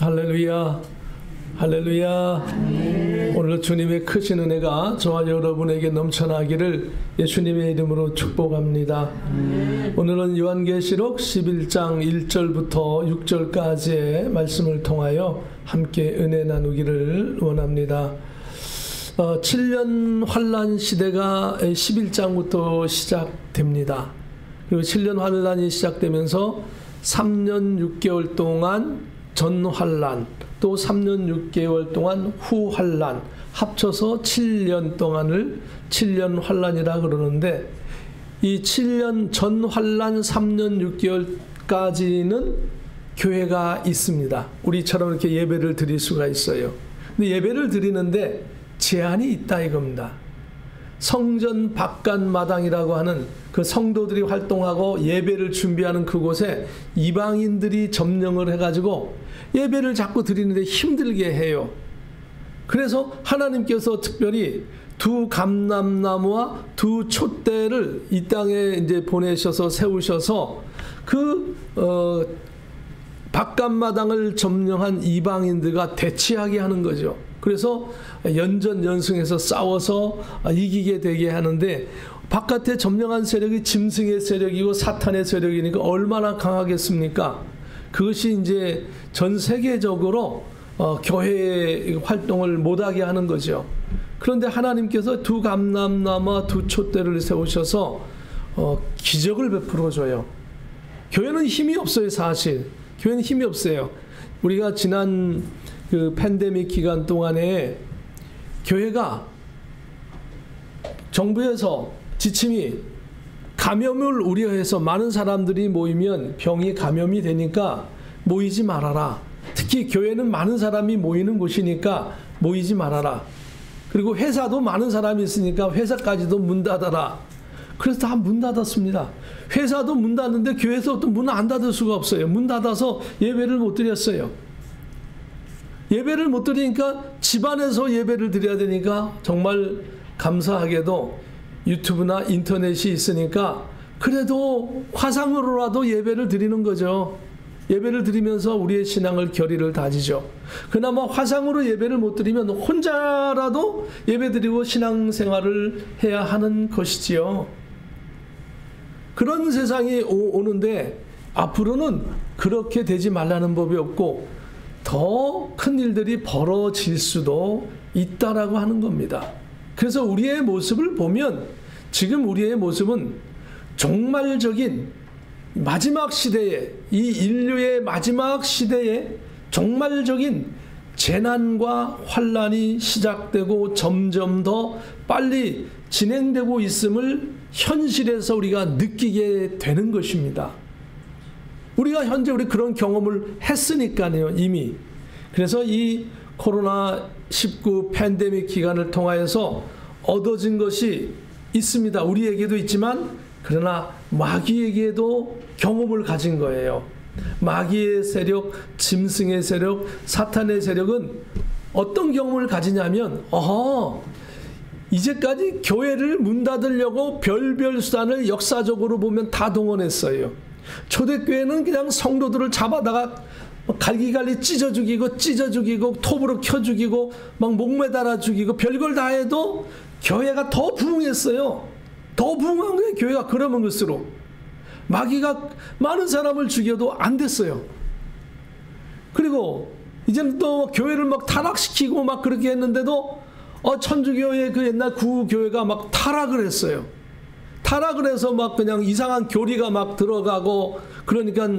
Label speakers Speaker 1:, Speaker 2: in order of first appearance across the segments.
Speaker 1: 할렐루야, 할렐루야. 오늘 주님의 크신 은혜가 저와 여러분에게 넘쳐나기를 예수님의 이름으로 축복합니다. 오늘은 요한계시록 11장 1절부터 6절까지의 말씀을 통하여 함께 은혜 나누기를 원합니다. 7년 환란 시대가 11장부터 시작됩니다. 그리고 7년 환란이 시작되면서 3년 6개월 동안 전 환란, 또 3년 6개월 동안 후 환란, 합쳐서 7년 동안을 7년 환란이라 그러는데, 이 7년 전 환란 3년 6개월까지는 교회가 있습니다. 우리처럼 이렇게 예배를 드릴 수가 있어요. 근데 예배를 드리는데 제한이 있다 이겁니다. 성전 바깥마당이라고 하는 그 성도들이 활동하고 예배를 준비하는 그곳에 이방인들이 점령을 해가지고 예배를 자꾸 드리는데 힘들게 해요. 그래서 하나님께서 특별히 두 감람나무와 두 촛대를 이 땅에 이제 보내셔서 세우셔서 그 바깥마당을 점령한 이방인들과 대치하게 하는 거죠. 그래서 연전연승해서 싸워서 이기게 되게 하는데, 바깥에 점령한 세력이 짐승의 세력이고 사탄의 세력이니까 얼마나 강하겠습니까? 그것이 이제 전 세계적으로 교회의 활동을 못하게 하는 거죠. 그런데 하나님께서 두 감람나무와 두 촛대를 세우셔서 기적을 베풀어줘요. 교회는 힘이 없어요. 사실 교회는 힘이 없어요. 우리가 지난 그 팬데믹 기간 동안에 교회가 정부에서 지침이 감염을 우려해서 많은 사람들이 모이면 병이 감염이 되니까 모이지 말아라. 특히 교회는 많은 사람이 모이는 곳이니까 모이지 말아라. 그리고 회사도 많은 사람이 있으니까 회사까지도 문 닫아라. 그래서 다 문 닫았습니다. 회사도 문 닫는데 교회에서 또 문을 안 닫을 수가 없어요. 문 닫아서 예배를 못 드렸어요. 예배를 못 드리니까 집안에서 예배를 드려야 되니까 정말 감사하게도 유튜브나 인터넷이 있으니까 그래도 화상으로라도 예배를 드리는 거죠. 예배를 드리면서 우리의 신앙을 결의를 다지죠. 그나마 화상으로 예배를 못 드리면 혼자라도 예배 드리고 신앙생활을 해야 하는 것이지요. 그런 세상이 오는데 앞으로는 그렇게 되지 말라는 법이 없고 더 큰 일들이 벌어질 수도 있다라고 하는 겁니다. 그래서 우리의 모습을 보면 지금 우리의 모습은 종말적인 마지막 시대에, 이 인류의 마지막 시대에 종말적인 재난과 환란이 시작되고 점점 더 빨리 진행되고 있음을 현실에서 우리가 느끼게 되는 것입니다. 우리가 현재 우리 그런 경험을 했으니까요, 이미. 그래서 이 코로나19 팬데믹 기간을 통하여서 얻어진 것이 있습니다. 우리에게도 있지만 그러나 마귀에게도 경험을 가진 거예요. 마귀의 세력, 짐승의 세력, 사탄의 세력은 어떤 경험을 가지냐면 이제까지 교회를 문 닫으려고 별별 수단을 역사적으로 보면 다 동원했어요. 초대교회는 그냥 성도들을 잡아다가 갈기갈리 찢어 죽이고 톱으로 켜 죽이고 막 목매달아 죽이고 별걸 다 해도 교회가 더 부흥했어요. 더 부흥한 거예요. 교회가 그러면 것으로 마귀가 많은 사람을 죽여도 안 됐어요. 그리고 이제는 또 교회를 막 타락시키고 막 그렇게 했는데도 천주교의 그 옛날 구교회가 막 타락을 했어요. 타락을 해서 막 그냥 이상한 교리가 막 들어가고, 그러니까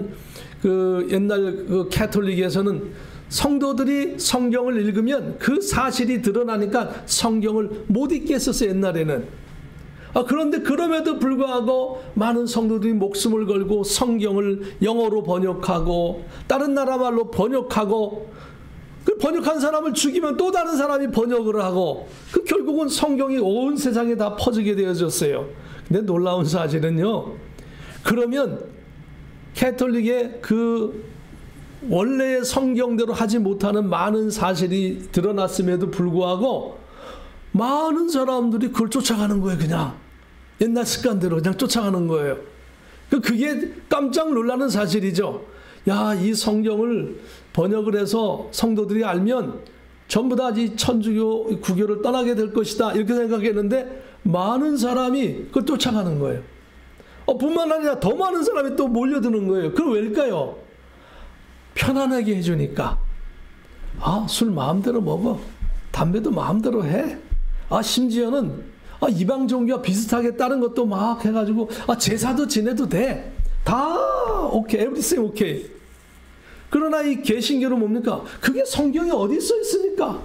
Speaker 1: 그 옛날 그 가톨릭에서는 성도들이 성경을 읽으면 그 사실이 드러나니까 성경을 못 읽게 했었어요, 옛날에는. 그런데 그럼에도 불구하고 많은 성도들이 목숨을 걸고 성경을 영어로 번역하고 다른 나라 말로 번역하고, 그 번역한 사람을 죽이면 또 다른 사람이 번역을 하고, 그 결국은 성경이 온 세상에 다 퍼지게 되어졌어요. 근데 놀라운 사실은요, 그러면 가톨릭의 그 원래의 성경대로 하지 못하는 많은 사실이 드러났음에도 불구하고 많은 사람들이 그걸 쫓아가는 거예요. 그냥 옛날 습관대로 그냥 쫓아가는 거예요. 그게 깜짝 놀라는 사실이죠. 야, 이 성경을 번역을 해서 성도들이 알면 전부 다 이 천주교, 구교를 떠나게 될 것이다. 이렇게 생각했는데 많은 사람이 그걸 쫓아가는 거예요. 뿐만 아니라 더 많은 사람이 또 몰려드는 거예요. 그럼 왜일까요? 편안하게 해주니까. 술 마음대로 먹어. 담배도 마음대로 해. 심지어는 이방 종교와 비슷하게 다른 것도 막 해가지고 제사도 지내도 돼. 다 오케이. 에브리띵 오케이. 그러나 이 개신교는 뭡니까? 그게 성경에 어디 써 있습니까?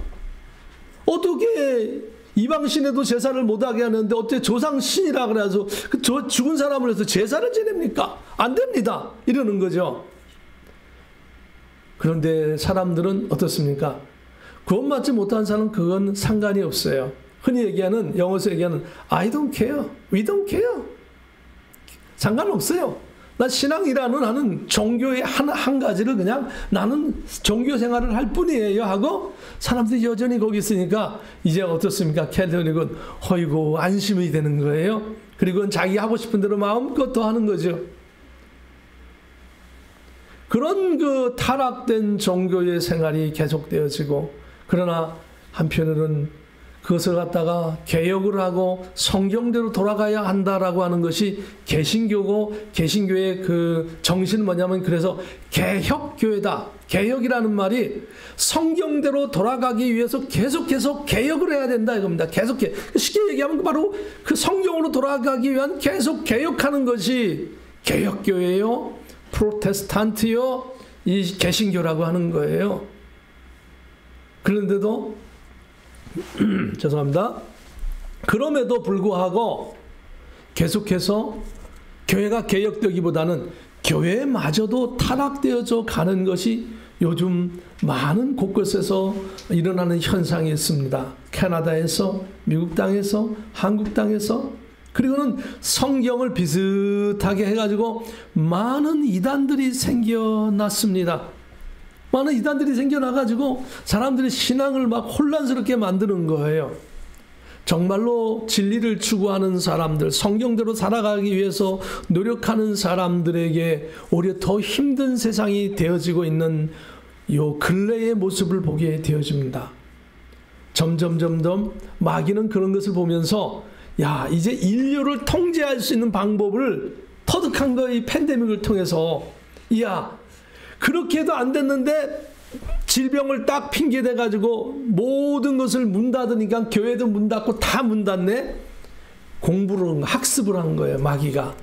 Speaker 1: 어떻게 이방신에도 제사를 못하게 하는데 어떻게 조상신이라 그래서 죽은 사람을 해서 제사를 지냅니까? 안 됩니다. 이러는 거죠. 그런데 사람들은 어떻습니까? 구원받지 못한 사람은 그건 상관이 없어요. 흔히 얘기하는, 영어에서 얘기하는 I don't care, we don't care. 상관없어요. 나 신앙이라는 나는 종교의 한 가지를 그냥 나는 종교 생활을 할 뿐이에요 하고 사람들이 여전히 거기 있으니까 이제 어떻습니까? 캐톨릭은 어이고 안심이 되는 거예요. 그리고 자기 하고 싶은 대로 마음껏 더 하는 거죠. 그런 그 타락된 종교의 생활이 계속되어지고 그러나 한편으로는 그것을 갖다가 개혁을 하고 성경대로 돌아가야 한다라고 하는 것이 개신교고 개신교의 그 정신은 뭐냐면 그래서 개혁교회다. 개혁이라는 말이 성경대로 돌아가기 위해서 계속해서 개혁을 해야 된다 이겁니다. 계속해. 쉽게 얘기하면 바로 그 성경으로 돌아가기 위한 계속 개혁하는 것이 개혁교회요, 프로테스탄트요, 이 개신교라고 하는 거예요. 그런데도 죄송합니다. 그럼에도 불구하고 계속해서 교회가 개혁되기보다는 교회마저도 타락되어져 가는 것이 요즘 많은 곳곳에서 일어나는 현상이 있습니다. 캐나다에서, 미국 땅에서, 한국 땅에서, 그리고는 성경을 비슷하게 해가지고 많은 이단들이 생겨났습니다. 많은 이단들이 생겨나가지고 사람들이 신앙을 막 혼란스럽게 만드는 거예요. 정말로 진리를 추구하는 사람들, 성경대로 살아가기 위해서 노력하는 사람들에게 오히려 더 힘든 세상이 되어지고 있는 요 근래의 모습을 보게 되어집니다. 점점 마귀는 그런 것을 보면서 야, 이제 인류를 통제할 수 있는 방법을 터득한 거 이 팬데믹을 통해서 야, 그렇게 해도 안 됐는데 질병을 딱 핑계대 가지고 모든 것을 문 닫으니까 교회도 문 닫고 다 문 닫네. 공부를 학습을 한 거예요. 마귀가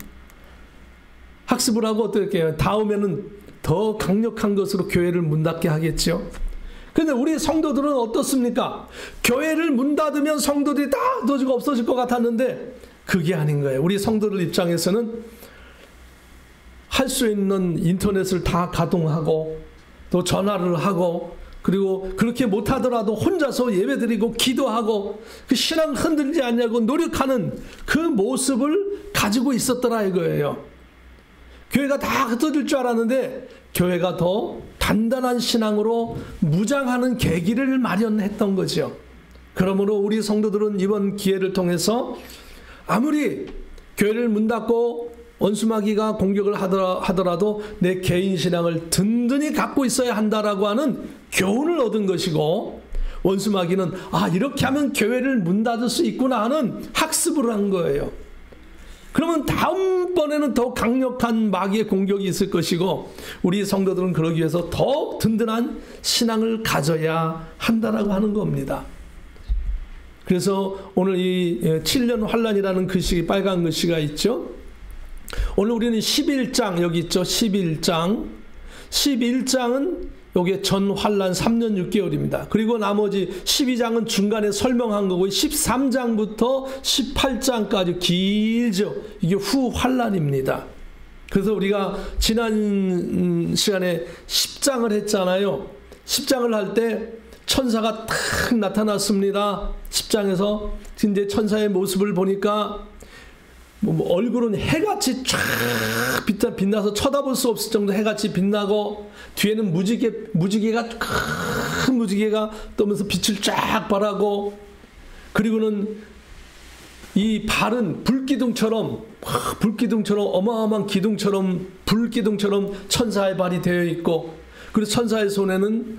Speaker 1: 학습을 하고 어떻게 해요? 다음에는 더 강력한 것으로 교회를 문 닫게 하겠죠. 그런데 우리 성도들은 어떻습니까? 교회를 문 닫으면 성도들이 다 없어질 것 같았는데 그게 아닌 거예요. 우리 성도들 입장에서는 할 수 있는 인터넷을 다 가동하고 또 전화를 하고 그리고 그렇게 못하더라도 혼자서 예배드리고 기도하고 그 신앙 흔들리지 않냐고 노력하는 그 모습을 가지고 있었더라 이거예요. 교회가 다 흩어질 줄 알았는데 교회가 더 단단한 신앙으로 무장하는 계기를 마련했던 거죠. 그러므로 우리 성도들은 이번 기회를 통해서 아무리 교회를 문 닫고 원수마귀가 공격을 하더라도 내 개인 신앙을 든든히 갖고 있어야 한다라고 하는 교훈을 얻은 것이고 원수마귀는 이렇게 하면 교회를 문 닫을 수 있구나 하는 학습을 한 거예요. 그러면 다음번에는 더 강력한 마귀의 공격이 있을 것이고 우리 성도들은 그러기 위해서 더 든든한 신앙을 가져야 한다라고 하는 겁니다. 그래서 오늘 이 7년 환란이라는 글씨, 빨간 글씨가 있죠. 오늘 우리는 11장 여기 있죠. 11장은 요게 전 환란 3년 6개월입니다. 그리고 나머지 12장은 중간에 설명한 거고 13장부터 18장까지 길죠. 이게 후 환란입니다. 그래서 우리가 지난 시간에 10장을 했잖아요. 10장을 할 때 천사가 탁 나타났습니다. 10장에서 이제 천사의 모습을 보니까 얼굴은 해같이 쫙 빛나서 쳐다볼 수 없을 정도 해같이 빛나고 뒤에는 무지개가 큰 무지개가 떠면서 빛을 쫙 발하고 그리고는 이 발은 불기둥처럼 어마어마한 기둥처럼 불기둥처럼 천사의 발이 되어 있고, 그리고 천사의 손에는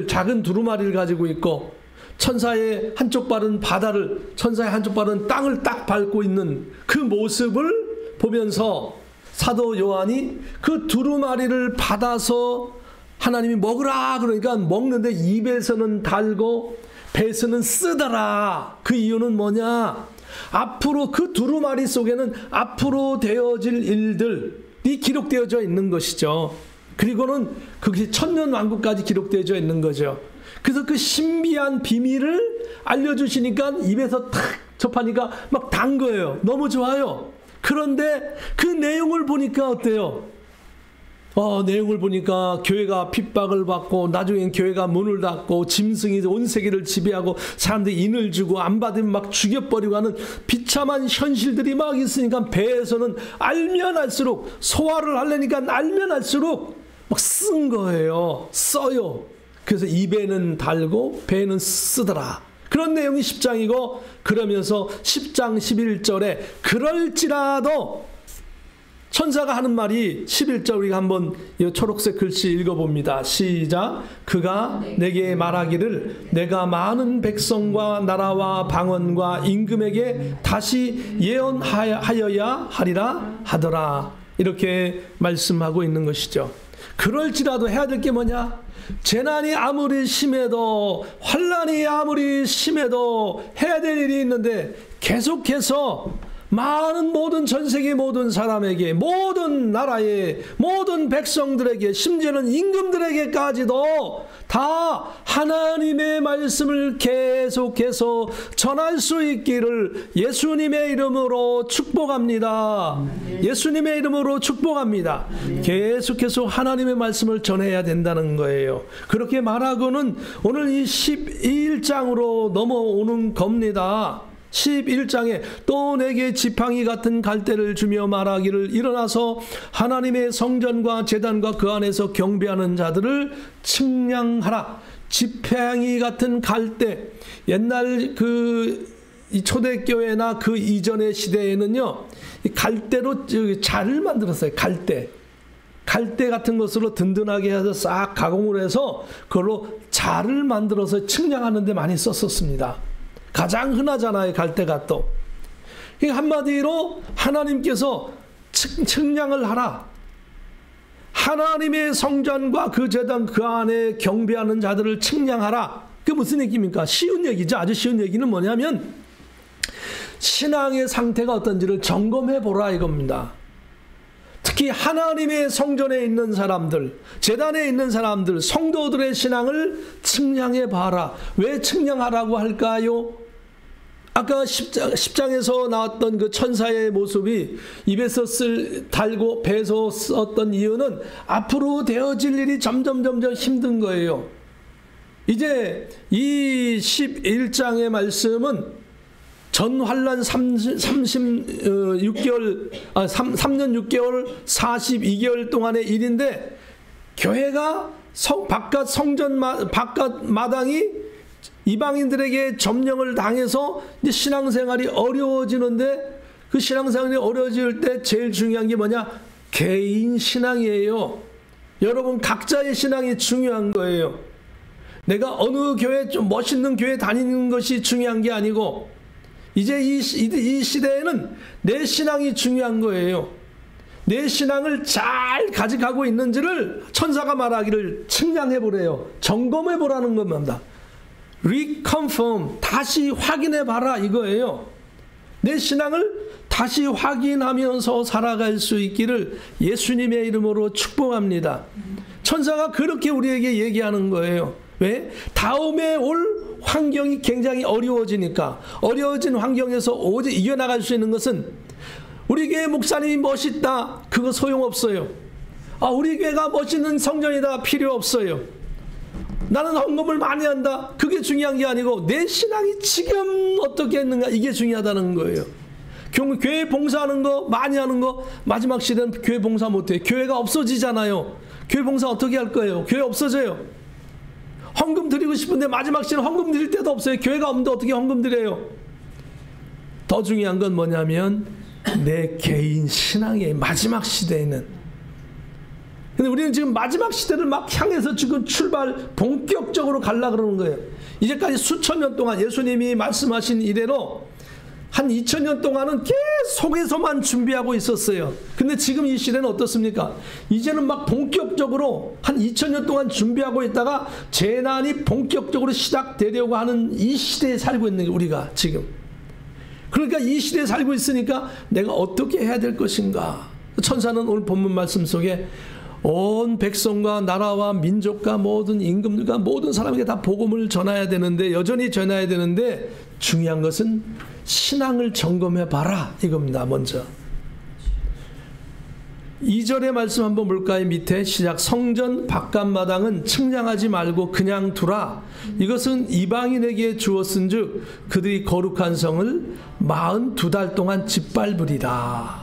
Speaker 1: 작은 두루마리를 가지고 있고, 천사의 한쪽 발은 바다를, 천사의 한쪽 발은 땅을 딱 밟고 있는 그 모습을 보면서 사도 요한이 그 두루마리를 받아서 하나님이 먹으라 그러니까 먹는데 입에서는 달고 배에서는 쓰더라. 그 이유는 뭐냐? 앞으로 그 두루마리 속에는 앞으로 되어질 일들이 기록되어져 있는 것이죠. 그리고는 그것이 천년왕국까지 기록되어져 있는 거죠. 그래서 그 신비한 비밀을 알려주시니까 입에서 탁 접하니까 막 단 거예요. 너무 좋아요. 그런데 그 내용을 보니까 어때요? 내용을 보니까 교회가 핍박을 받고 나중엔 교회가 문을 닫고 짐승이 온 세계를 지배하고 사람들이 인을 주고 안 받으면 막 죽여버리고 하는 비참한 현실들이 막 있으니까 배에서는 알면 알수록 소화를 하려니까 알면 알수록 막 쓴 거예요. 써요. 그래서 입에는 달고 배에는 쓰더라. 그런 내용이 10장이고 그러면서 10장 11절에 그럴지라도 천사가 하는 말이 11절 우리가 한번 이 초록색 글씨 읽어봅니다. 시작. 그가 내게 말하기를 내가 많은 백성과 나라와 방언과 임금에게 다시 예언하여야 하리라 하더라. 이렇게 말씀하고 있는 것이죠. 그럴지라도 해야 될 게 뭐냐? 재난이 아무리 심해도 환난이 아무리 심해도 해야 될 일이 있는데 계속해서 많은 모든 전 세계 모든 사람에게 모든 나라의 모든 백성들에게 심지어는 임금들에게까지도 다 하나님의 말씀을 계속해서 전할 수 있기를 예수님의 이름으로 축복합니다. 예수님의 이름으로 축복합니다. 계속해서 하나님의 말씀을 전해야 된다는 거예요. 그렇게 말하고는 오늘 이 11장으로 넘어오는 겁니다. 11장에 또 내게 지팡이 같은 갈대를 주며 말하기를 일어나서 하나님의 성전과 제단과 그 안에서 경배하는 자들을 측량하라. 지팡이 같은 갈대, 옛날 이 초대교회나 그 이전의 시대에는요, 갈대로 자를 만들었어요. 갈대 같은 것으로 든든하게 해서 싹 가공을 해서 그걸로 자를 만들어서 측량하는 데 많이 썼었습니다. 가장 흔하잖아요. 갈대가 또. 한마디로 하나님께서 측량을 하라. 하나님의 성전과 그 제단 그 안에 경배하는 자들을 측량하라. 그게 무슨 얘기입니까? 쉬운 얘기죠. 아주 쉬운 얘기는 뭐냐면 신앙의 상태가 어떤지를 점검해 보라 이겁니다. 특히 하나님의 성전에 있는 사람들, 제단에 있는 사람들, 성도들의 신앙을 측량해 봐라. 왜 측량하라고 할까요? 아까 10장에서 나왔던 그 천사의 모습이 입에서 달고 배에서 썼던 이유는 앞으로 되어질 일이 점점 힘든 거예요. 이제 이 11장의 말씀은 전환란 3년 6개월 42개월 동안의 일인데 교회가 바깥 성전 바깥 마당이 이방인들에게 점령을 당해서 이제 신앙생활이 어려워지는데 그 신앙생활이 어려워질 때 제일 중요한 게 뭐냐? 개인 신앙이에요. 여러분 각자의 신앙이 중요한 거예요. 내가 어느 교회 좀 멋있는 교회 다니는 것이 중요한 게 아니고 이제 이 시대에는 내 신앙이 중요한 거예요. 내 신앙을 잘 가져가고 있는지를 천사가 말하기를 측량해 보래요. 점검해 보라는 겁니다. reconfirm, 다시 확인해 봐라 이거예요. 내 신앙을 다시 확인하면서 살아갈 수 있기를 예수님의 이름으로 축복합니다. 천사가 그렇게 우리에게 얘기하는 거예요. 왜? 다음에 올 환경이 굉장히 어려워지니까. 어려워진 환경에서 오직 이겨나갈 수 있는 것은 우리 교회 목사님이 멋있다, 그거 소용없어요. 우리 교회가 멋있는 성전이다, 필요 없어요. 나는 헌금을 많이 한다, 그게 중요한 게 아니고 내 신앙이 지금 어떻게 했는가, 이게 중요하다는 거예요. 교회 봉사하는 거 많이 하는 거 마지막 시대는 교회 봉사 못해요. 교회가 없어지잖아요. 교회 봉사 어떻게 할 거예요? 교회 없어져요. 헌금 드리고 싶은데 마지막 시대는 헌금 드릴 데도 없어요. 교회가 없는데 어떻게 헌금 드려요? 더 중요한 건 뭐냐면 내 개인 신앙의 마지막 시대에는, 근데 우리는 지금 마지막 시대를 막 향해서 지금 본격적으로 가려고 그러는 거예요. 이제까지 수천 년 동안 예수님이 말씀하신 이래로 한 2000년 동안은 계속해서만 준비하고 있었어요. 근데 지금 이 시대는 어떻습니까? 이제는 막 본격적으로 한 2000년 동안 준비하고 있다가 재난이 본격적으로 시작되려고 하는 이 시대에 살고 있는 게 우리가 지금. 그러니까 이 시대에 살고 있으니까 내가 어떻게 해야 될 것인가. 천사는 오늘 본문 말씀 속에 온 백성과 나라와 민족과 모든 임금들과 모든 사람에게 다 복음을 전해야 되는데, 여전히 전해야 되는데, 중요한 것은 신앙을 점검해 봐라 이겁니다. 먼저 2절의 말씀 한번 볼까요? 밑에 시작. 성전 바깥마당은 측량하지 말고 그냥 두라. 이것은 이방인에게 주었은즉 그들이 거룩한 성을 42달 동안 짓밟으리라.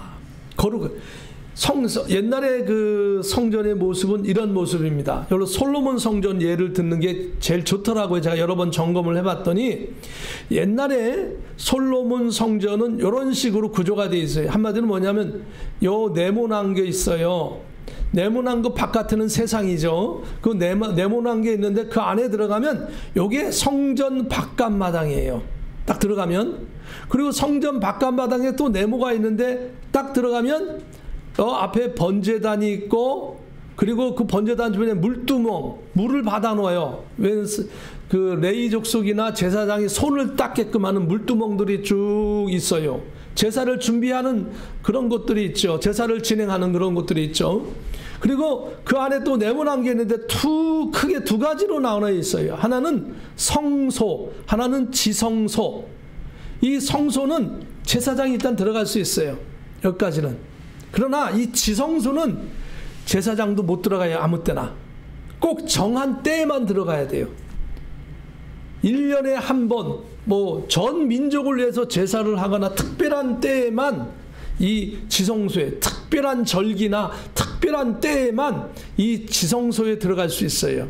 Speaker 1: 옛날에 그 성전의 모습은 이런 모습입니다. 여기서 솔로몬 성전 예를 듣는 게 제일 좋더라고요. 제가 여러 번 점검을 해봤더니 옛날에 솔로몬 성전은 이런 식으로 구조가 되어 있어요. 한마디로 뭐냐면 요 네모난 게 있어요. 네모난 거 바깥에는 세상이죠. 그 네모난 게 있는데 그 안에 들어가면 요게 성전 바깥마당이에요. 딱 들어가면. 그리고 성전 바깥마당에 또 네모가 있는데 딱 들어가면 앞에 번제단이 있고, 그리고 그 번제단 주변에 물두멍, 물을 받아 놓아요. 그 레위 족속이나 제사장이 손을 닦게끔 하는 물두멍들이 쭉 있어요. 제사를 준비하는 그런 곳들이 있죠. 제사를 진행하는 그런 곳들이 있죠. 그리고 그 안에 또 네모난 게 있는데 크게 두 가지로 나눠 있어요. 하나는 성소, 하나는 지성소. 이 성소는 제사장이 일단 들어갈 수 있어요. 여기까지는. 그러나 이 지성소는 제사장도 못 들어가요. 아무 때나. 꼭 정한 때에만 들어가야 돼요. 1년에 한 번, 전 민족을 위해서 제사를 하거나 특별한 때에만 이 지성소에, 특별한 절기나 특별한 때에만 이 지성소에 들어갈 수 있어요.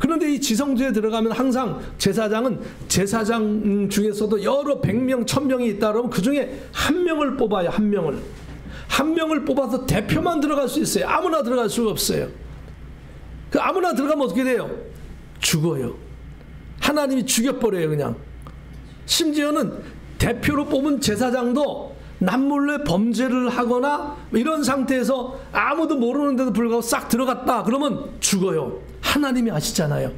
Speaker 1: 그런데 이 지성소에 들어가면 항상 제사장은 제사장 중에서도 여러 100명, 1000명이 있다 그러면 그 중에 한 명을 뽑아요. 한 명을 뽑아서 대표만 들어갈 수 있어요. 아무나 들어갈 수가 없어요. 그 아무나 들어가면 어떻게 돼요? 죽어요. 하나님이 죽여버려요, 그냥. 심지어는 대표로 뽑은 제사장도 남몰래 범죄를 하거나 이런 상태에서 아무도 모르는데도 불구하고 싹 들어갔다 그러면 죽어요. 하나님이 아시잖아요.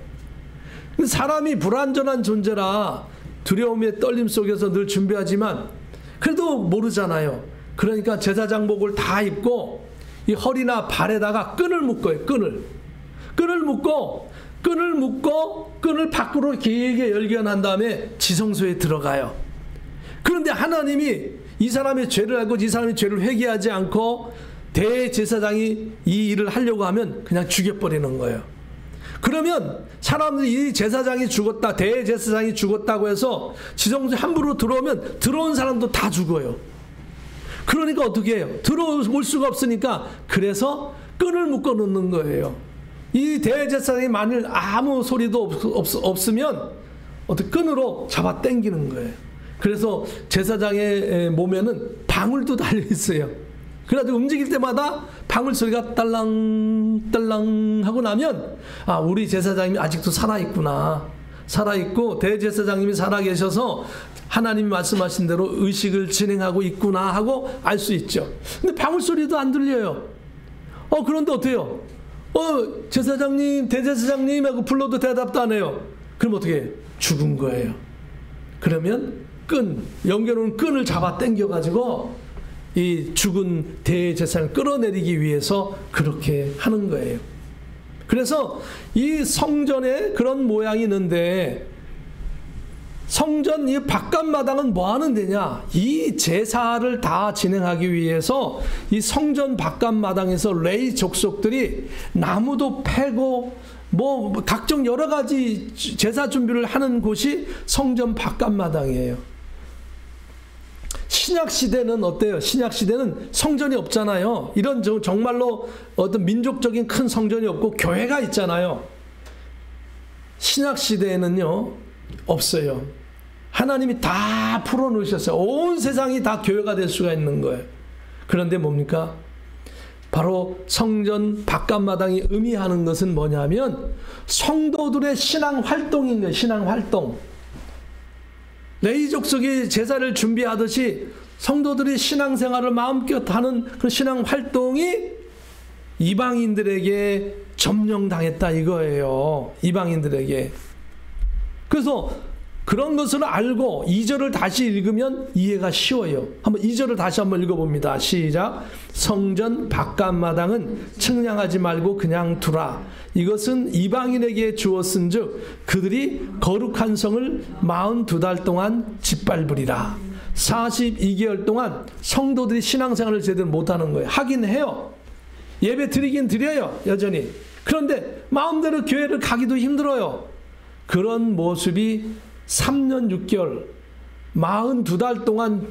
Speaker 1: 사람이 불완전한 존재라 두려움의 떨림 속에서 늘 준비하지만 그래도 모르잖아요. 그러니까 제사장복을 다 입고 이 허리나 발에다가 끈을 묶어요. 끈을 묶고 끈을 밖으로 길게 열겨난 다음에 지성소에 들어가요. 그런데 하나님이 이 사람의 죄를 알고 이 사람의 죄를 회개하지 않고 대제사장이 이 일을 하려고 하면 그냥 죽여버리는 거예요. 그러면 사람들이 이 제사장이 죽었다, 대제사장이 죽었다고 해서 지성소에 함부로 들어오면 들어온 사람도 다 죽어요. 그러니까 어떻게 해요? 들어올 수가 없으니까 그래서 끈을 묶어 놓는 거예요. 이 대제사장이 만일 아무 소리도 없으면 어떻게 끈으로 잡아 당기는 거예요. 그래서 제사장의 몸에는 방울도 달려 있어요. 그래가지고 움직일 때마다 방울 소리가 딸랑딸랑 하고 나면 우리 제사장님이 아직도 살아있구나. 살아있고 대제사장님이 살아계셔서 하나님이 말씀하신 대로 의식을 진행하고 있구나 하고 알 수 있죠. 근데 방울 소리도 안 들려요. 그런데 어때요? 제사장님, 대제사장님 하고 불러도 대답도 안 해요. 그럼 어떻게 해요? 죽은 거예요. 그러면 연결하는 끈을 잡아 당겨가지고 이 죽은 대제사장을 끌어내리기 위해서 그렇게 하는 거예요. 그래서 이 성전에 그런 모양이 있는데 성전 이 바깥마당은 뭐 하는 데냐? 이 제사를 다 진행하기 위해서 이 성전 바깥마당에서 레위 족속들이 나무도 패고 각종 여러 가지 제사 준비를 하는 곳이 성전 바깥마당이에요. 신약 시대는 어때요? 신약 시대는 성전이 없잖아요. 이런 정말로 어떤 민족적인 큰 성전이 없고 교회가 있잖아요. 신약 시대에는요 없어요. 하나님이 다 풀어놓으셨어요. 온 세상이 다 교회가 될 수가 있는 거예요. 그런데 뭡니까? 바로 성전 바깥마당이 의미하는 것은 뭐냐면 성도들의 신앙 활동인 거예요. 신앙 활동. 레위 족속이 제사를 준비하듯이 성도들이 신앙생활을 마음껏 하는 그 신앙 활동이 이방인들에게 점령당했다 이거예요. 이방인들에게. 그래서 그런 것을 알고 2절을 다시 읽으면 이해가 쉬워요. 한번 2절을 다시 한번 읽어봅니다. 시작. 성전 바깥마당은 측량하지 말고 그냥 두라. 이것은 이방인에게 주었은즉 그들이 거룩한 성을 42달 동안 짓밟으리라. 42개월 동안 성도들이 신앙생활을 제대로 못하는 거예요. 하긴 해요. 예배 드리긴 드려요. 여전히. 그런데 마음대로 교회를 가기도 힘들어요. 그런 모습이 3년 6개월 42달 동안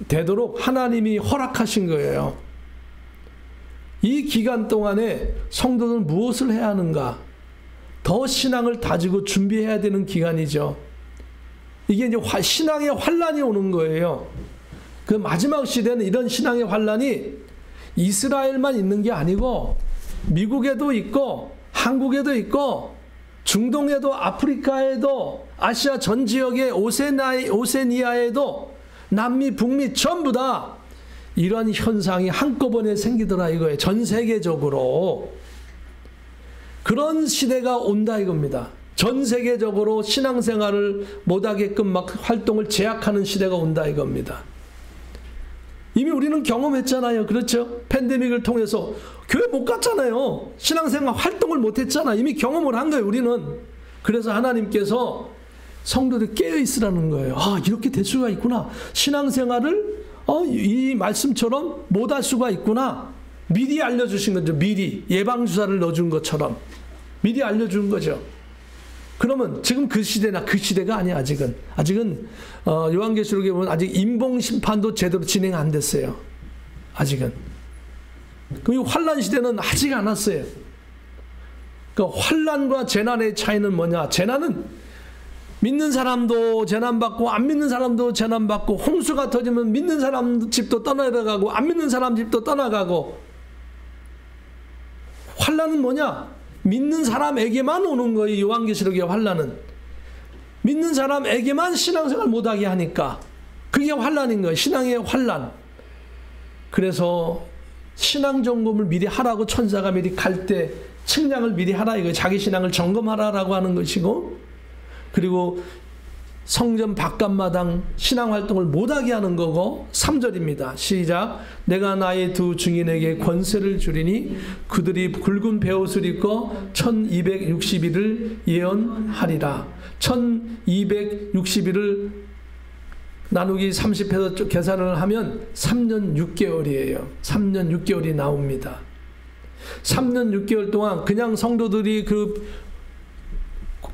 Speaker 1: 되도록 하나님이 허락하신 거예요. 이 기간 동안에 성도들은 무엇을 해야 하는가? 더 신앙을 다지고 준비해야 되는 기간이죠. 이게 이제 신앙의 환란이 오는 거예요. 그 마지막 시대는 이런 신앙의 환란이 이스라엘만 있는 게 아니고 미국에도 있고 한국에도 있고 중동에도 아프리카에도 아시아 전 지역의 오세니아에도 남미 북미 전부 다 이런 현상이 한꺼번에 생기더라 이거예요. 전 세계적으로 그런 시대가 온다 이겁니다. 전 세계적으로 신앙생활을 못하게끔 막 활동을 제약하는 시대가 온다 이겁니다. 이미 우리는 경험했잖아요. 그렇죠? 팬데믹을 통해서 교회 못 갔잖아요. 신앙생활 활동을 못했잖아. 이미 경험을 한 거예요. 우리는. 그래서 하나님께서 성도들 깨어있으라는 거예요. 아, 이렇게 될 수가 있구나. 신앙생활을 이 말씀처럼 못할 수가 있구나. 미리 알려주신 거죠. 미리 예방주사를 넣어준 것처럼 미리 알려준 거죠. 그러면 지금 그 시대나 그 시대가 아니야. 아직은 요한계시록에 보면 아직 인봉심판도 제대로 진행 안 됐어요. 아직은. 그 환란 시대는 아직 안 왔어요. 그 환란과 재난의 차이는 뭐냐? 재난은 믿는 사람도 재난받고 안 믿는 사람도 재난받고 홍수가 터지면 믿는 사람 집도 떠나가고 안 믿는 사람 집도 떠나가고. 환란은 뭐냐? 믿는 사람에게만 오는 거예요. 요한계시록의 환란은. 믿는 사람에게만 신앙생활 못하게 하니까 그게 환란인 거예요. 신앙의 환란. 그래서 신앙점검을 미리 하라고 천사가 미리 갈 때 측량을 미리 하라 이거예요. 자기 신앙을 점검하라라고 하는 것이고, 그리고 성전 바깥마당 신앙활동을 못하게 하는 거고. 3절입니다. 시작. 내가 나의 두 증인에게 권세를 주리니 그들이 굵은 베옷을 입고 1260일을 예언하리라. 1260일을 나누기 30해서 계산을 하면 3년 6개월이에요. 3년 6개월이 나옵니다. 3년 6개월 동안 그냥 성도들이 그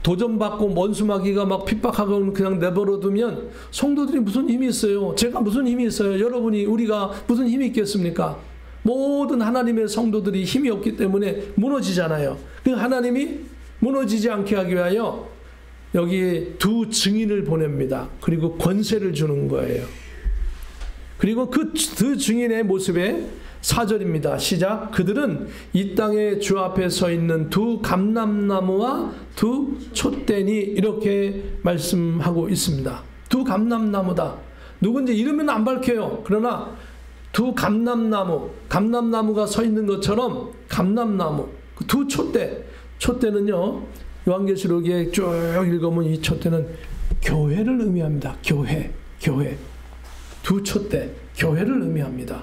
Speaker 1: 도전받고 원수마귀가 막 핍박하고 그냥 내버려두면 성도들이 무슨 힘이 있어요? 제가 무슨 힘이 있어요? 여러분이 우리가 무슨 힘이 있겠습니까? 모든 하나님의 성도들이 힘이 없기 때문에 무너지잖아요. 그 하나님이 무너지지 않게 하기 위하여 여기 두 증인을 보냅니다. 그리고 권세를 주는 거예요. 그리고 그 두 증인의 모습에 4절입니다. 시작. 그들은 이 땅에 주 앞에 서 있는 두 감람나무와 두 촛대니 이렇게 말씀하고 있습니다. 두 감람나무다. 누군지 이름은 안 밝혀요. 그러나 두 감람나무가 서 있는 것처럼 감람나무, 두 촛대. 촛대는요, 요한계시록에 쭉 읽으면 이 촛대는 교회를 의미합니다. 교회. 두 촛대, 교회를 의미합니다.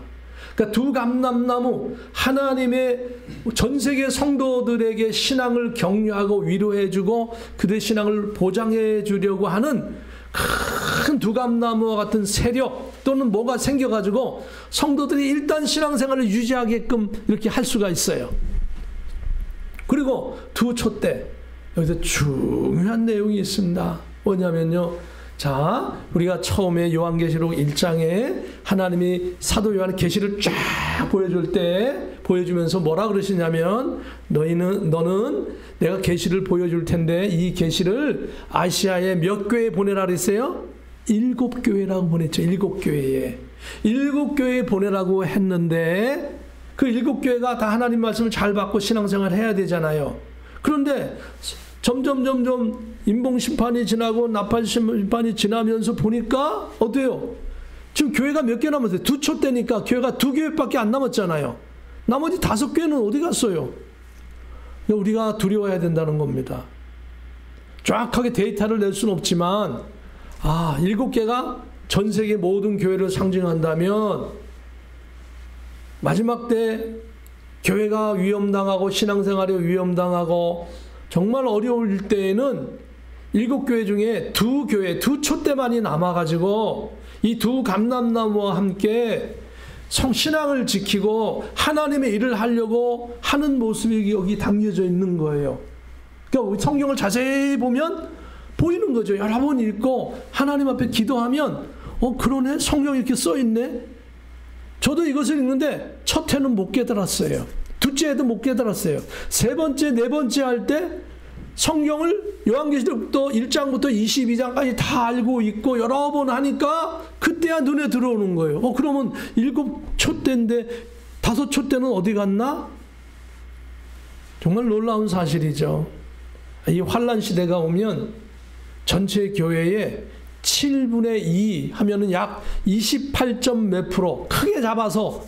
Speaker 1: 그러니까 두 감람나무, 하나님의 전 세계 성도들에게 신앙을 격려하고 위로해주고 그들의 신앙을 보장해 주려고 하는 큰 두 감나무와 같은 세력 또는 뭐가 생겨가지고 성도들이 일단 신앙생활을 유지하게끔 이렇게 할 수가 있어요. 그리고 두 촛대, 여기서 중요한 내용이 있습니다. 뭐냐면요, 자, 우리가 처음에 요한계시록 1장에 하나님이 사도 요한의 계시를 쫙 보여줄 때 보여주면서 뭐라 그러시냐면 너는 내가 계시를 보여줄 텐데 이 계시를 아시아에 몇 교회 보내라 그랬어요? 7교회라고 보냈죠. 7교회에. 7교회에 보내라고 했는데 그 7교회가 다 하나님 말씀을 잘 받고 신앙생활 해야 되잖아요. 그런데 점점 인봉심판이 지나고 나팔심판이 지나면서 보니까 어때요? 지금 교회가 몇 개 남았어요? 2초 때니까 교회가 2교회밖에 안 남았잖아요. 나머지 5교회는 어디 갔어요? 우리가 두려워해야 된다는 겁니다. 정확하게 데이터를 낼 수는 없지만 7개가 전 세계 모든 교회를 상징한다면 마지막 때 교회가 위험당하고 신앙생활에 위험당하고 정말 어려울 때에는 7교회 중에 2교회, 2촛대만이 남아가지고 이 2 감람나무와 함께 신앙을 지키고 하나님의 일을 하려고 하는 모습이 여기 담겨져 있는 거예요. 그러니까 성경을 자세히 보면 보이는 거죠. 여러 번 읽고 하나님 앞에 기도하면 그러네? 성경에 이렇게 써있네? 저도 이것을 읽는데 첫 해는 못 깨달았어요. 둘째 해도 못 깨달았어요. 세 번째, 네 번째 할 때 성경을 요한계시록부터 1장부터 22장까지 다 알고 있고 여러 번 하니까 그때야 눈에 들어오는 거예요. 그러면 7촛대인데 5촛대는 어디 갔나? 정말 놀라운 사실이죠. 이 환란 시대가 오면 전체 교회의 7분의 2 하면은 약 28점 몇 프로, 크게 잡아서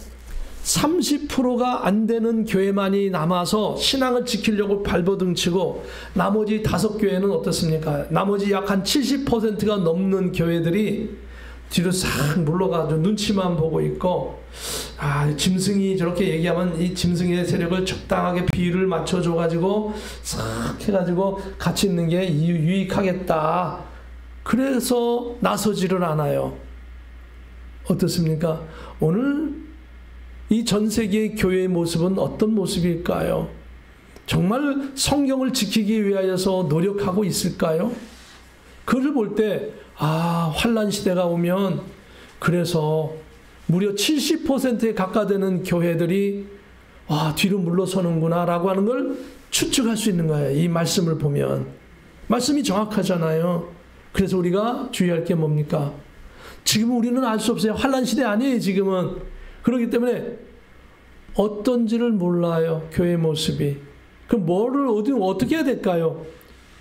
Speaker 1: 30%가 안 되는 교회만이 남아서 신앙을 지키려고 발버둥치고 나머지 5교회는 어떻습니까? 나머지 약 한 70%가 넘는 교회들이 뒤로 싹 물러가지고 눈치만 보고 있고 짐승이 저렇게 얘기하면 이 짐승의 세력을 적당하게 비율을 맞춰줘가지고 싹 해가지고 같이 있는 게 유익하겠다. 그래서 나서지를 않아요. 어떻습니까? 오늘 이 전 세계의 교회의 모습은 어떤 모습일까요? 정말 성경을 지키기 위하여서 노력하고 있을까요? 그를 볼 때 환란 시대가 오면 그래서 무려 70%에 가까되는 교회들이 뒤로 물러서는구나 라고 하는 걸 추측할 수 있는 거예요. 이 말씀을 보면. 말씀이 정확하잖아요. 그래서 우리가 주의할 게 뭡니까? 지금은 우리는 알 수 없어요. 환란 시대 아니에요, 지금은. 그렇기 때문에 어떤지를 몰라요, 교회의 모습이. 그럼 어떻게 해야 될까요?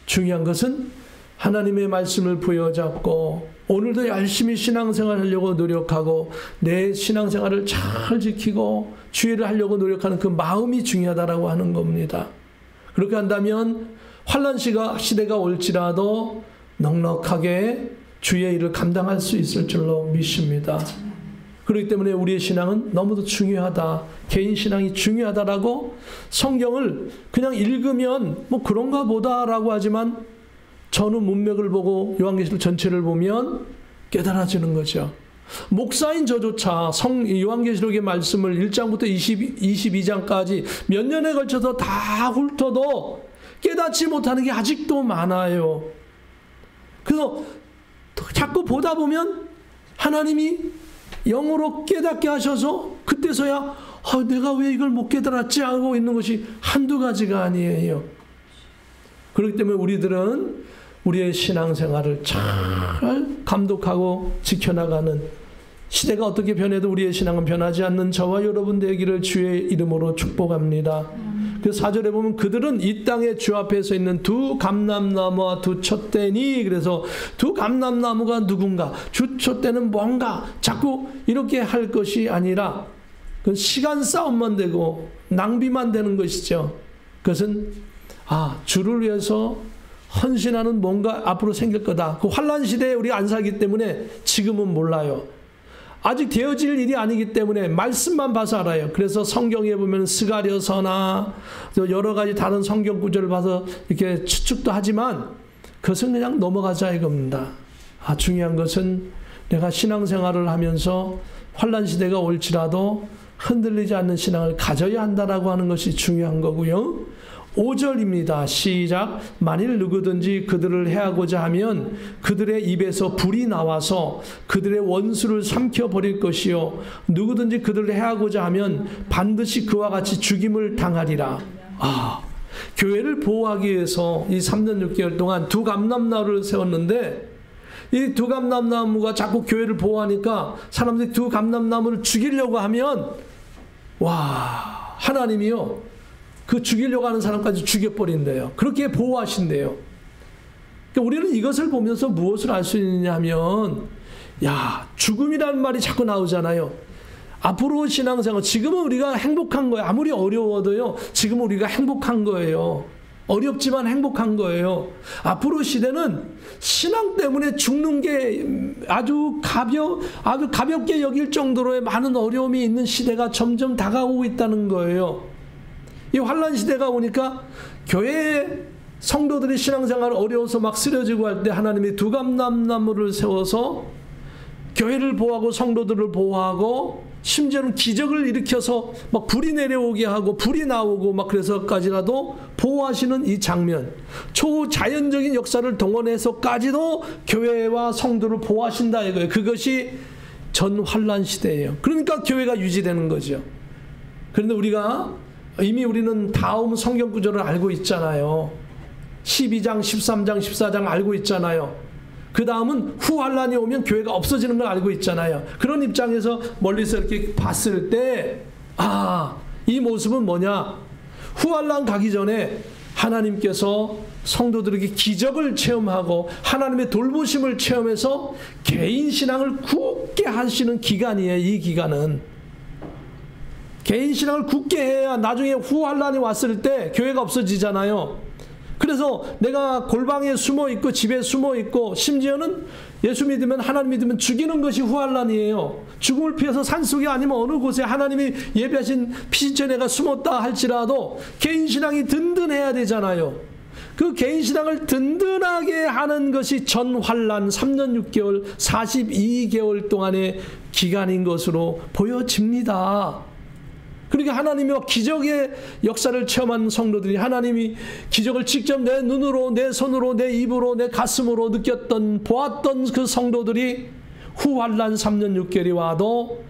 Speaker 1: 중요한 것은 하나님의 말씀을 부여잡고 오늘도 열심히 신앙생활 하려고 노력하고 내 신앙생활을 잘 지키고 주의를 하려고 노력하는 그 마음이 중요하다라고 하는 겁니다. 그렇게 한다면 환란 시대가 올지라도 넉넉하게 주의 일을 감당할 수 있을 줄로 믿습니다. 그렇기 때문에 우리의 신앙은 너무도 중요하다. 개인 신앙이 중요하다라고 성경을 그냥 읽으면 그런가 보다라고 하지만 전후 문맥을 보고 요한계시록 전체를 보면 깨달아지는 거죠. 목사인 저조차 요한계시록의 말씀을 1장부터 22장까지 몇 년에 걸쳐서 다 훑어도 깨닫지 못하는 게 아직도 많아요. 그래서 자꾸 보다 보면 하나님이 영으로 깨닫게 하셔서 그때서야 내가 왜 이걸 못 깨달았지 하고 있는 것이 한두 가지가 아니에요. 그렇기 때문에 우리들은 우리의 신앙생활을 잘 감독하고 지켜나가는, 시대가 어떻게 변해도 우리의 신앙은 변하지 않는 저와 여러분 되기를 주의 이름으로 축복합니다. 그래서 4절에 보면 그들은 이 땅에 주 앞에 서 있는 2 감람나무와 2 촛대니, 그래서 2 감람나무가 누군가, 주 촛대는 뭔가 자꾸 이렇게 할 것이 아니라 그 시간 싸움만 되고 낭비만 되는 것이죠. 그것은 주를 위해서 헌신하는 뭔가 앞으로 생길 거다. 그 환란 시대에 우리가 안 살기 때문에 지금은 몰라요. 아직 되어질 일이 아니기 때문에 말씀만 봐서 알아요. 그래서 성경에 보면 스가랴서나 여러 가지 다른 성경 구절을 봐서 이렇게 추측도 하지만 그것은 그냥 넘어가자 이겁니다. 중요한 것은 내가 신앙생활을 하면서 환란 시대가 올지라도 흔들리지 않는 신앙을 가져야 한다라고 하는 것이 중요한 거고요. 5절입니다. 시작. 만일 누구든지 그들을 해하고자 하면 그들의 입에서 불이 나와서 그들의 원수를 삼켜버릴 것이요 누구든지 그들을 해하고자 하면 반드시 그와 같이 죽임을 당하리라. 교회를 보호하기 위해서 이 3년 6개월 동안 2 감람나무를 세웠는데 이 두 감람나무가 자꾸 교회를 보호하니까 사람들이 두 감람나무를 죽이려고 하면 와, 하나님이요, 그 죽이려고 하는 사람까지 죽여버린대요. 그렇게 보호하신대요. 그러니까 우리는 이것을 보면서 무엇을 알 수 있느냐 하면, 야, 죽음이라는 말이 자꾸 나오잖아요. 앞으로 신앙생활, 지금은 우리가 행복한 거예요. 아무리 어려워도요, 지금은 우리가 행복한 거예요. 어렵지만 행복한 거예요. 앞으로 시대는 신앙 때문에 죽는 게 아주 가볍게 여길 정도로의 많은 어려움이 있는 시대가 점점 다가오고 있다는 거예요. 이 환난 시대가 오니까 교회 성도들이 신앙생활 어려워서 막 쓰러지고 할 때 하나님이 두 감람나무를 세워서 교회를 보호하고 성도들을 보호하고 심지어는 기적을 일으켜서 막 불이 내려오게 하고 불이 나오고 막 그래서까지라도 보호하시는 이 장면, 초자연적인 역사를 동원해서까지도 교회와 성도를 보호하신다 이거예요. 그것이 전환란 시대예요. 그러니까 교회가 유지되는 거죠. 그런데 우리는 다음 성경 구절을 알고 있잖아요. 12장, 13장, 14장 알고 있잖아요. 그 다음은 후환란이 오면 교회가 없어지는 걸 알고 있잖아요. 그런 입장에서 멀리서 이렇게 봤을 때, 이 모습은 뭐냐? 후환란 가기 전에 하나님께서 성도들에게 기적을 체험하고 하나님의 돌보심을 체험해서 개인 신앙을 굳게 하시는 기간이에요. 이 기간은 개인 신앙을 굳게 해야 나중에 후환란이 왔을 때 교회가 없어지잖아요. 그래서 내가 골방에 숨어 있고 집에 숨어 있고 심지어는 예수 믿으면 하나님 믿으면 죽이는 것이 후환란이에요. 죽음을 피해서 산속이 아니면 어느 곳에 하나님이 예비하신 피신처에 내가 숨었다 할지라도 개인 신앙이 든든해야 되잖아요. 그 개인 신앙을 든든하게 하는 것이 전환란 3년 6개월 42개월 동안의 기간인 것으로 보여집니다. 그러니까 하나님이 기적의 역사를 체험한 성도들이 하나님이 기적을 직접 내 눈으로, 내 손으로, 내 입으로, 내 가슴으로 보았던 그 성도들이 후환란 3년 6개월이 와도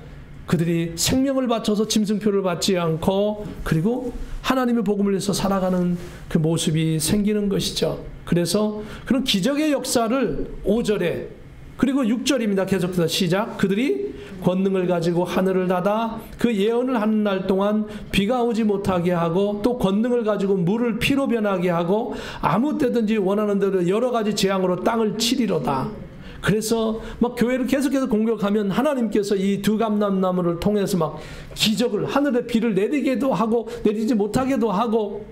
Speaker 1: 그들이 생명을 바쳐서 짐승표를 받지 않고 그리고 하나님의 복음을 위해서 살아가는 그 모습이 생기는 것이죠. 그래서 그런 기적의 역사를 5절에 그리고 6절입니다. 계속해서 시작. 그들이 권능을 가지고 하늘을 닫아 그 예언을 하는 날 동안 비가 오지 못하게 하고 또 권능을 가지고 물을 피로 변하게 하고 아무 때든지 원하는 대로 여러 가지 재앙으로 땅을 치리로다. 그래서 막 교회를 계속해서 공격하면 하나님께서 이 두 감람나무를 통해서 막 기적을 하늘에 비를 내리게도 하고 내리지 못하게도 하고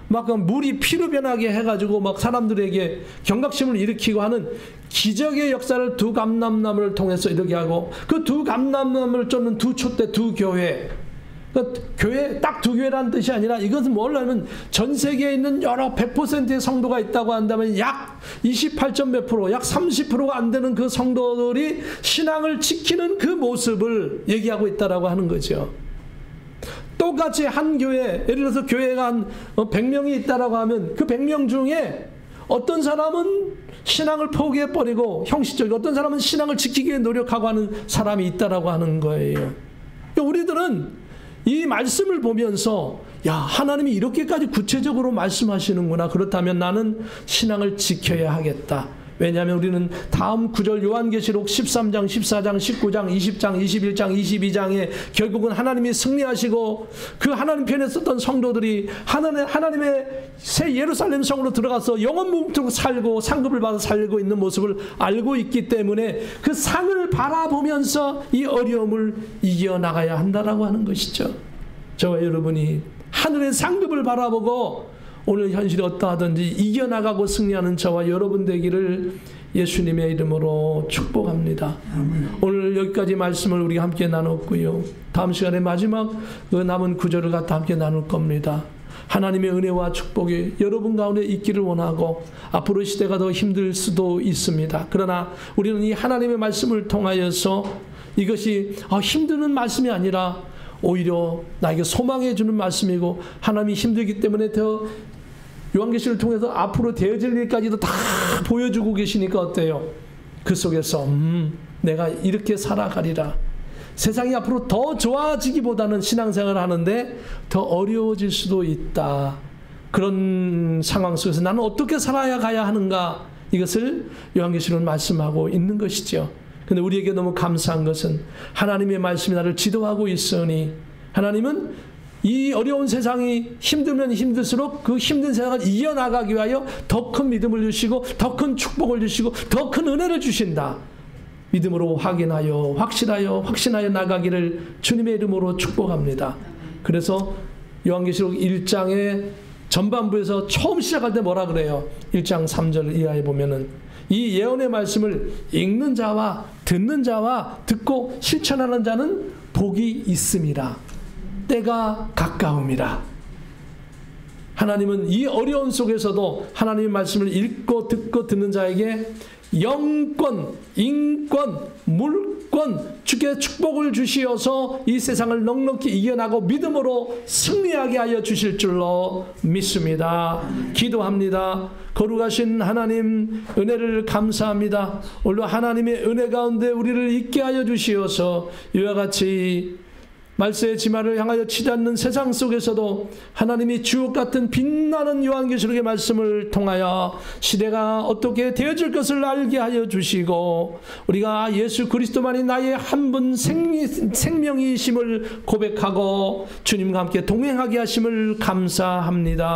Speaker 1: 막 물이 피로 변하게 해가지고 막 사람들에게 경각심을 일으키고 하는 기적의 역사를 두 감람나무를 통해서 이렇게 하고 그 두 감람나무를 쫓는 두 촛대 두 교회, 그러니까 교회 딱 두 교회라는 뜻이 아니라 이것은 뭐냐면 전 세계에 있는 여러 100%의 성도가 있다고 한다면 약 28점 몇 프로, 약 30%가 안 되는 그 성도들이 신앙을 지키는 그 모습을 얘기하고 있다라고 하는 거죠. 똑같이 한 교회, 예를 들어서 교회가 한 100명이 있다라고 하면 그 100명 중에 어떤 사람은 신앙을 포기해버리고 형식적이고 어떤 사람은 신앙을 지키기 위해 노력하고 하는 사람이 있다라고 하는 거예요. 그러니까 우리들은 이 말씀을 보면서 야, 하나님이 이렇게까지 구체적으로 말씀하시는구나. 그렇다면 나는 신앙을 지켜야 하겠다. 왜냐하면 우리는 다음 구절 요한계시록 13장, 14장, 19장, 20장, 21장, 22장에 결국은 하나님이 승리하시고 그 하나님 편에 썼던 성도들이 하나님의 새 예루살렘 성으로 들어가서 영원 무궁토록 살고 상급을 받아 살고 있는 모습을 알고 있기 때문에 그 상을 바라보면서 이 어려움을 이겨나가야 한다라고 하는 것이죠. 저와 여러분이 하늘의 상급을 바라보고 오늘 현실이 어떠하든지 이겨나가고 승리하는 저와 여러분 되기를 예수님의 이름으로 축복합니다. 오늘 여기까지 말씀을 우리가 함께 나눴고요. 다음 시간에 마지막 그 남은 구절을 갖다 함께 나눌 겁니다. 하나님의 은혜와 축복이 여러분 가운데 있기를 원하고 앞으로 시대가 더 힘들 수도 있습니다. 그러나 우리는 이 하나님의 말씀을 통하여서 이것이 힘드는 말씀이 아니라 오히려 나에게 소망해 주는 말씀이고 하나님이 힘들기 때문에 더 요한계시를 통해서 앞으로 되어질 일까지도 다 보여주고 계시니까 어때요? 그 속에서 내가 이렇게 살아가리라. 세상이 앞으로 더 좋아지기보다는 신앙생활을 하는데 더 어려워질 수도 있다. 그런 상황 속에서 나는 어떻게 살아야 가야 하는가? 이것을 요한계시록은 말씀하고 있는 것이죠. 근데 우리에게 너무 감사한 것은 하나님의 말씀이 나를 지도하고 있으니 하나님은 이 어려운 세상이 힘들면 힘들수록 그 힘든 세상을 이겨나가기 위하여 더 큰 믿음을 주시고 더 큰 축복을 주시고 더 큰 은혜를 주신다. 믿음으로 확인하여 확신하여 나가기를 주님의 이름으로 축복합니다. 그래서 요한계시록 1장의 전반부에서 처음 시작할 때 뭐라 그래요? 1장 3절 이하에 보면은 이 예언의 말씀을 읽는 자와 듣는 자와 듣고 실천하는 자는 복이 있음이라. 때가 가까움이라. 하나님은 이 어려운 속에서도 하나님의 말씀을 읽고 듣고 듣는 자에게 영권, 인권, 물권, 주께 축복을 주시어서 이 세상을 넉넉히 이겨나고 믿음으로 승리하게 하여 주실 줄로 믿습니다. 기도합니다. 거룩하신 하나님, 은혜를 감사합니다. 오늘 하나님의 은혜 가운데 우리를 있게 하여 주시어서 이와 같이 말세의 지마를 향하여 치닫는 세상 속에서도 하나님이 주옥 같은 빛나는 요한계시록의 말씀을 통하여 시대가 어떻게 되어질 것을 알게 하여 주시고 우리가 예수 그리스도만이 나의 한 분 생명이심을 고백하고 주님과 함께 동행하게 하심을 감사합니다.